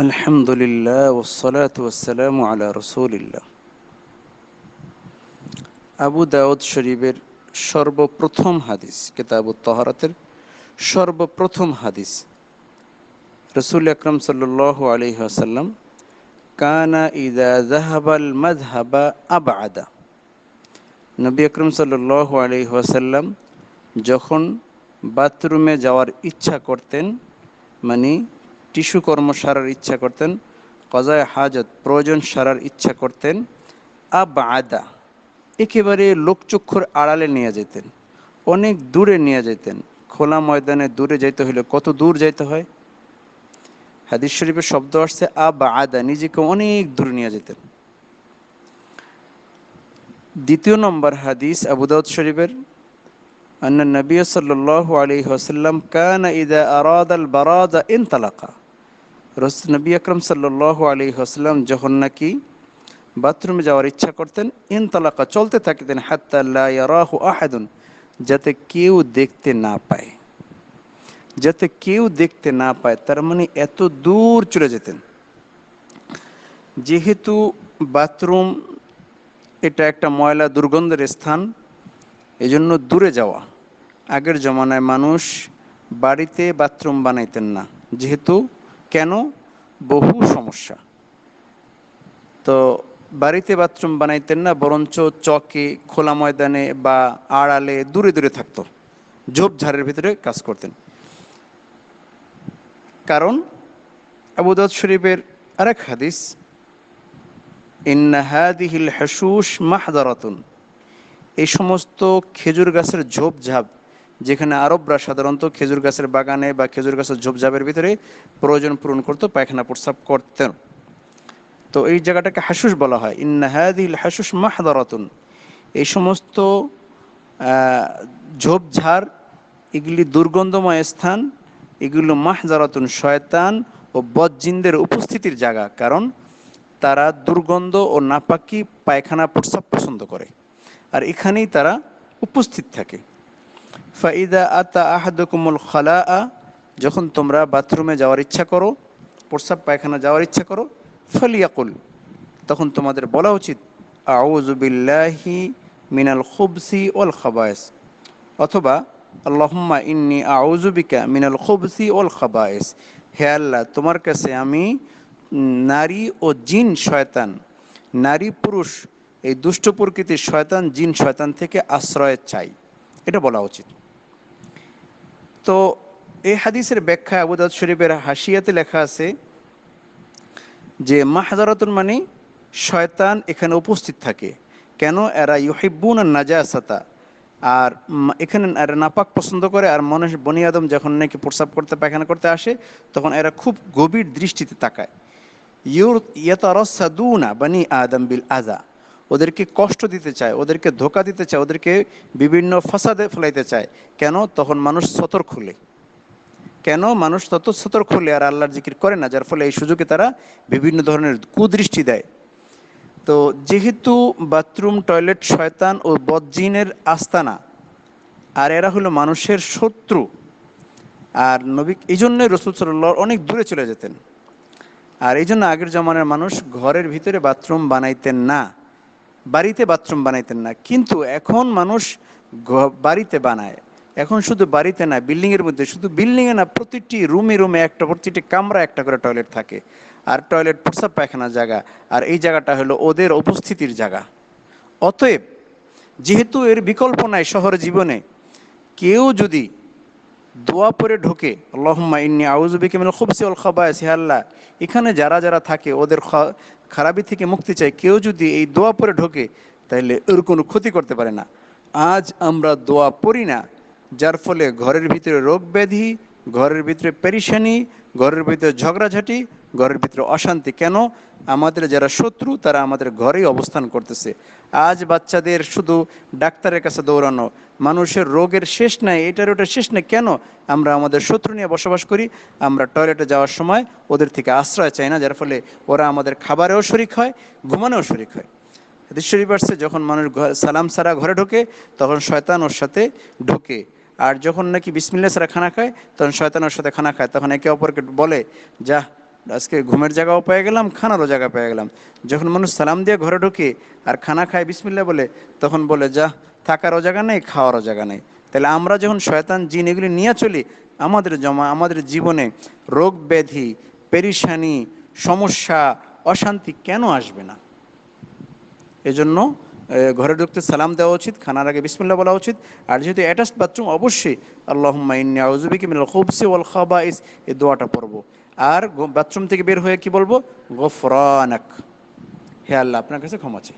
আলহামদুলিল্লাহ ওয়াসসালাতু ওয়াসসালামু আলা রাসূলিল্লাহ। আবু দাউদ শরীফের সর্বপ্রথম হাদিস, কিতাবুত তাহারাতের সর্বপ্রথম হাদিস, রাসূল আকরাম সাল্লাল্লাহু আলাইহি ওয়াসাল্লাম কানা ইযা যাহাবাল মাযহাবা আবআদা। নবী আকরাম সাল্লাল্লাহু আলাইহি ওয়াসাল্লাম যখন বাথরুমে যাওয়ার ইচ্ছা করতেন, মানে টিস্যু কর্ম সারার ইচ্ছা করতেন, কজায় হাজত প্রয়োজন সারার ইচ্ছা করতেন, আবআদা একেবারে লোকচক্ষুর আড়ালে নিয়ে যেতেন, অনেক দূরে নিয়ে যেতেন। খোলা ময়দানে দূরে যাইতে হলে কত দূর যাইতে হয়? হাদিস শরীফের শব্দ আসছে আবআদা, নিজেকে অনেক দূরে নিয়ে যেতেন। দ্বিতীয় নম্বর হাদিস আবু দাউদ শরীফের, আন্না নবী সাল্লাল্লাহু আলাইহি ওয়াসাল্লাম কানা ইযা আরাদাল বারাদা ইনতালাকা। নবী আকরাম সাল্লাল্লাহু আলাইহি ওয়াসাল্লাম যখন নাকি বাথরুমে যাওয়ার ইচ্ছা করতেন, ইনতালাকা চলতে থাকতেন, হাত্তা লা ইয়ারাহু আহাদুন, যাতে কেউ দেখতে না পায়, যাতে কেউ দেখতে না পায়। তার মানে এত দূর চলে যেতেন। যেহেতু বাথরুম এটা একটা ময়লা দুর্গন্ধের স্থান, এজন্য দূরে যাওয়া। আগের জমানায় মানুষ বাড়িতে বাথরুম বানাইতেন না, যেহেতু কেন? বহু সমস্যা। তো বাড়িতে বাথরুম বানাইতেন না, বরঞ্চ চকে, খোলা ময়দানে বা আড়ালে দূরে দূরে থাকতো, ঝোপঝাড়ের ভিতরে কাজ করতেন। কারণ আবু দাউদ শরীফের আরেক হাদিস, ইন্না হাদিহিল হাশুশ মাহদারাতুন, এই সমস্ত খেজুর গাছের ঝোপঝাপ, যেখানে আরবরা সাধারণত খেজুর গাছের বাগানে বা খেজুর গাছের ঝোপঝাপের ভিতরে প্রয়োজন পূরণ করতো, পায়খানা প্রস্রাব করতেন। তো এই জায়গাটাকে হাসুস বলা হয়। ইন্না হাদিহিল হাশুশ মাহদারাতুন, এই সমস্ত ঝোপঝাড়, এগুলি দুর্গন্ধময় স্থান, এগুলো মাহদারাতুন, শয়তান ও বদজিনদের উপস্থিতির জায়গা। কারণ তারা দুর্গন্ধ ও নাপাকি পায়খানা প্রস্রাব পছন্দ করে, আর এখানেই তারা উপস্থিত থাকে। ফাইদা আতা আহাদুকুমুল খালাআ, যখন তোমরা বাথরুমে যাওয়ার ইচ্ছা করো, প্রস্রাব পায়খানা যাওয়ার ইচ্ছা করো, ফালিয়াকুল, তখন তোমাদের বলা উচিত, আউযু বিল্লাহি মিনাল খুবসি ওয়াল খাবায়েস, অথবা আল্লাহুম্মা ইন্নী আউযু বিকা মিনাল খুবসি ওয়াল খাবায়েস, হে আল্লাহ, তোমার কাছে আমি নারী ও জিন শয়তান, নারী পুরুষ এই দুষ্ট প্রকৃতির শয়তান, জিন শয়তান থেকে আশ্রয় চাই, এটা বলা উচিত। তো এই হাদিসের ব্যাখ্যা আবু দাউদ শরীফের হাশিয়াতে লেখা আছে যে মাহদারাতুন মানে শয়তান এখানে উপস্থিত থাকে। কেন? এরা ইউহিব্বুনা নাজাসাতা, আর এখানে এরা নাপাক পছন্দ করে। আর মানুষ বনি আদম যখন নাকি প্রস্রাব করতে পায়খানা করতে আসে, তখন এরা খুব গভীর দৃষ্টিতে তাকায়। ইয়াতারাসাদুনা বনি আদম বিল আযা, ওদেরকে কষ্ট দিতে চায়, ওদেরকে ধোকা দিতে চায়, ওদেরকে বিভিন্ন ফাসাদে ফেলাইতে চায়। কেন? তখন মানুষ সতর খুলে, কেন মানুষ তত সতর্ক হলে আর আল্লাহর জিকির করে না, যার ফলে এই সুযোগে তারা বিভিন্ন ধরনের কুদৃষ্টি দেয়। তো যেহেতু বাথরুম, টয়লেট শয়তান ও বদজিনের আস্তানা, আর এরা হলো মানুষের শত্রু, আর নবী এই জন্য রাসূল সাল্লাল্লাহু অনেক দূরে চলে যেতেন। আর এই জন্য আগের জমানার মানুষ ঘরের ভিতরে বাথরুম বানাইতেন না, বাড়িতে বাথরুম বানাইতেন না। কিন্তু এখন মানুষ বাড়িতে বানায়। এখন শুধু বাড়িতে না, বিল্ডিংয়ের মধ্যে, শুধু বিল্ডিংয়ে না, প্রতিটি রুমে রুমে একটা, প্রতিটি কামরা একটা করে টয়লেট থাকে। আর টয়লেট প্রস্রাব পায়খানার জায়গা, আর এই জায়গাটা হলো ওদের উপস্থিতির জায়গা। অতএব যেহেতু এর বিকল্প নাই শহর জীবনে, কেউ যদি দোয়া পরে ঢোকে, আল্লাহুম্মা ইন্নী আউযু বিকা মিনাল খুবসি ওয়াল খাবায়েস, হে আল্লাহ, এখানে যারা যারা থাকে ওদের খারাপি থেকে মুক্তি চাই, কেউ যদি এই দোয়া পরে ঢোকে, তাহলে ওর কোনো ক্ষতি করতে পারে না। আজ আমরা দোয়া পড়ি না, যার ফলে ঘরের ভিতরে রোগ ব্যাধি, ঘরের ভিতরে পেরেশানি, ঘরের ভিতরে ঝগড়াঝাটি, ঘরের ভিতরে অশান্তি। কেন? আমাদের যারা শত্রু তারা আমাদের ঘরেই অবস্থান করতেছে। আজ বাচ্চাদের শুধু ডাক্তারের কাছে দৌড়ানো, মানুষের রোগের শেষ নাই, এটার ওটা শেষ নেই। কেন? আমরা আমাদের শত্রু নিয়ে বসবাস করি। আমরা টয়লেটে যাওয়ার সময় ওদের থেকে আশ্রয় চাই না, যার ফলে ওরা আমাদের খাবারেও শরিক হয়, ঘুমানোও শরিক হয়। হাদিস শরীফ আসছে, যখন মানুষ সালাম সারা ঘরে ঢোকে, তখন শয়তান ওর সাথে ঢোকে। আর যখন নাকি বিসমিল্লাহ সারা খানা খায়, তখন শয়তান ওর সাথে খানা খায়। তখন একে অপরকে বলে, যা আজকে ঘুমের জায়গাও পেয়ে গেলাম, খানারও জায়গা পেয়ে গেলাম। যখন মানুষ সালাম দিয়ে ঘরে ঢোকে আর খানা খায় বিসমিল্লাহ বলে, তখন বলে যা, থাকারও জায়গা নেই, খাওয়ারও জায়গা নেই। তাহলে আমরা যখন শয়তান জিন এগুলি নিয়ে চলি, আমাদের জীবনে রোগ ব্যাধি, পেরিশানি, সমস্যা, অশান্তি কেন আসবে না? এজন্য ঘরে ঢুকতে সালাম দেওয়া উচিত, খানার আগে বিসমিল্লাহ বলা উচিত। আর যেহেতু অ্যাটাচড বাথরুম, অবশ্যই আল্লাহুম্মা ইন্নী আউযু বিকা মিনাল খুবসি ওয়াল খাবাইস, এই দোয়াটা পড়বো। আর বাথরুম থেকে বের হয়ে কি বলবো? গফরানাক, হে আল্লাহ আপনার কাছে ক্ষমা চাই।